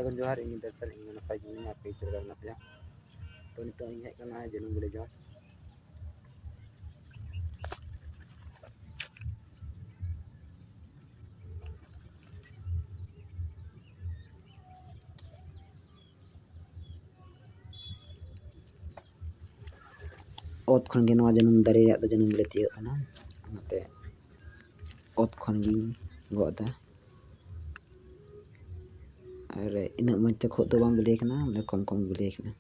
sagun johar ini dasar ini napa ini apa itu dalam napa ya to nito ini kana jangan boleh jawab ot khon ge nwa janum dare ya janum boleh tiyo kana nate ot khon gi go da are ina mate kho to bang boleh kana le kom kom boleh kana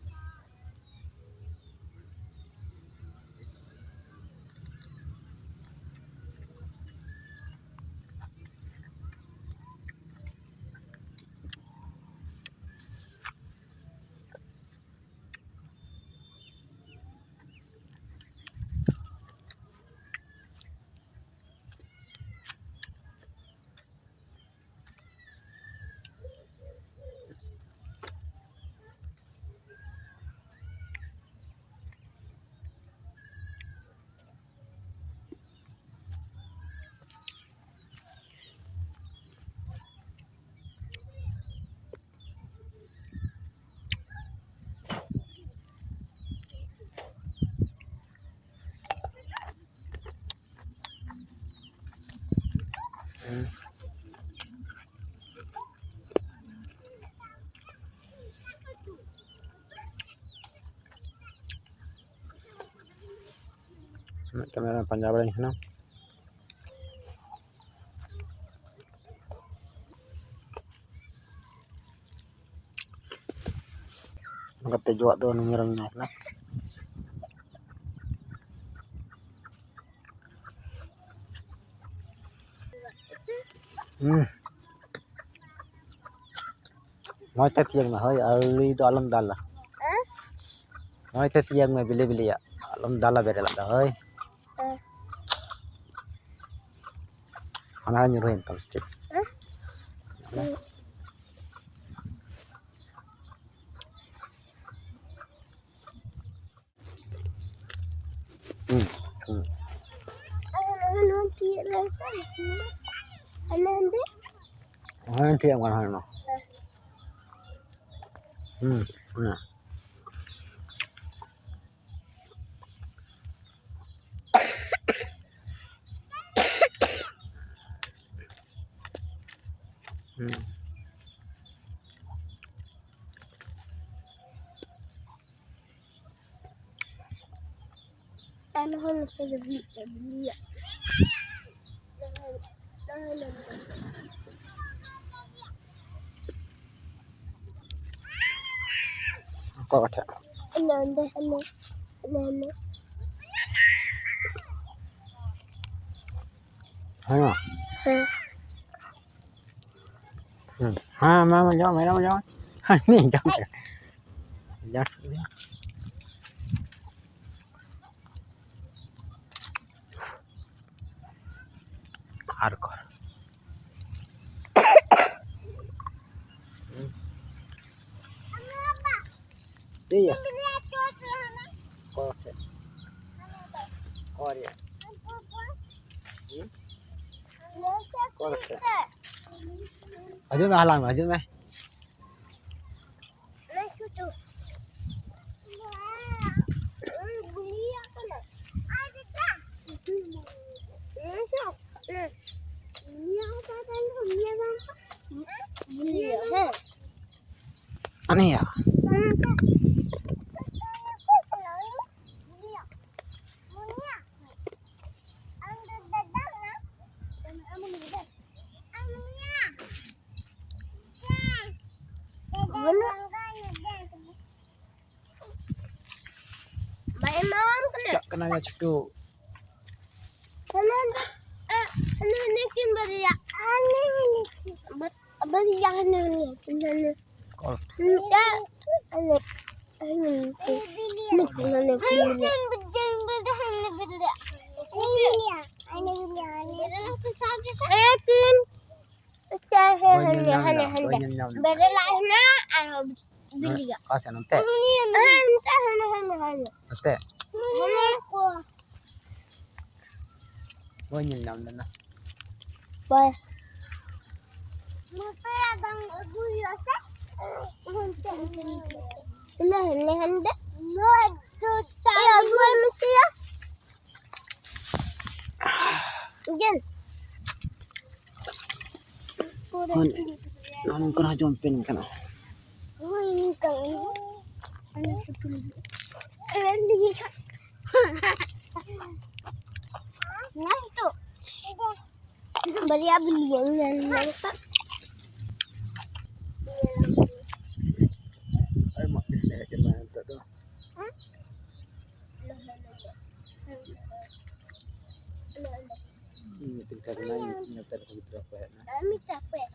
kamera panjang boleh sana ngate juak do nungirang na kana nói tới tiếng mà hơi ở đó lâm đà là nói tới tiếng mà bili bili ya lâm đà là về lại đó hơi ana nhiều hơn tao chết Anh chị em còn hỏi nó nè أنا هون في البيت có thể أنا عنده أنا hay mà ha mà gió mày đâu gió hai này gió gió hardcore iya có thể có đi có thể ở dưới mà làm ở dưới này anh à kenanya cucu kasih nanti nanti gue nhìn nhầm lên nè Bye. Một cái là bằng ở vui rồi sách. Hende. Iya, dua mesti ya. Again. Nang kena jompin kana. Oh, ini kan. Nah, itu. Beli yang Pak. Ay mak gimana tuh. Ini tingkat naik nyetel gitu apa ya. Kami capek.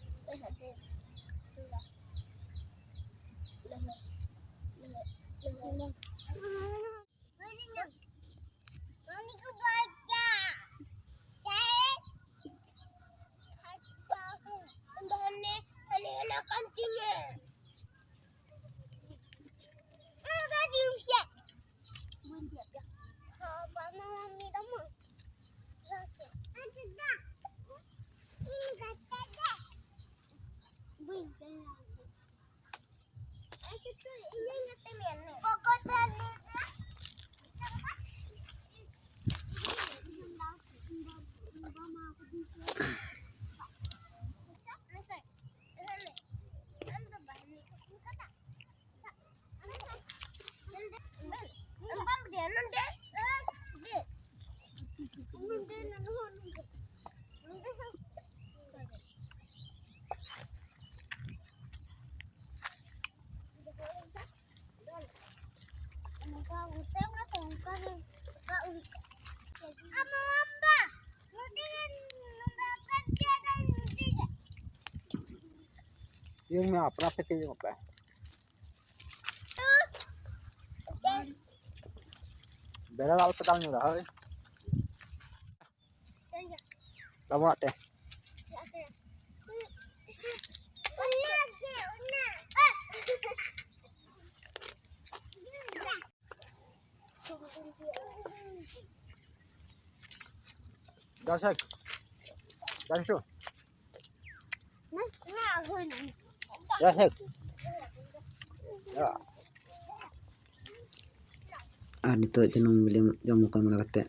Yung mga profit yung apa. Bela laut petang nyo lah. Lama teh. Dasar. Dasar. Dasar. Ya. Dito ito nung jamu kan malakate.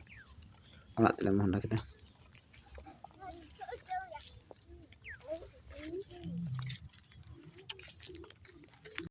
Alat lang mo kita.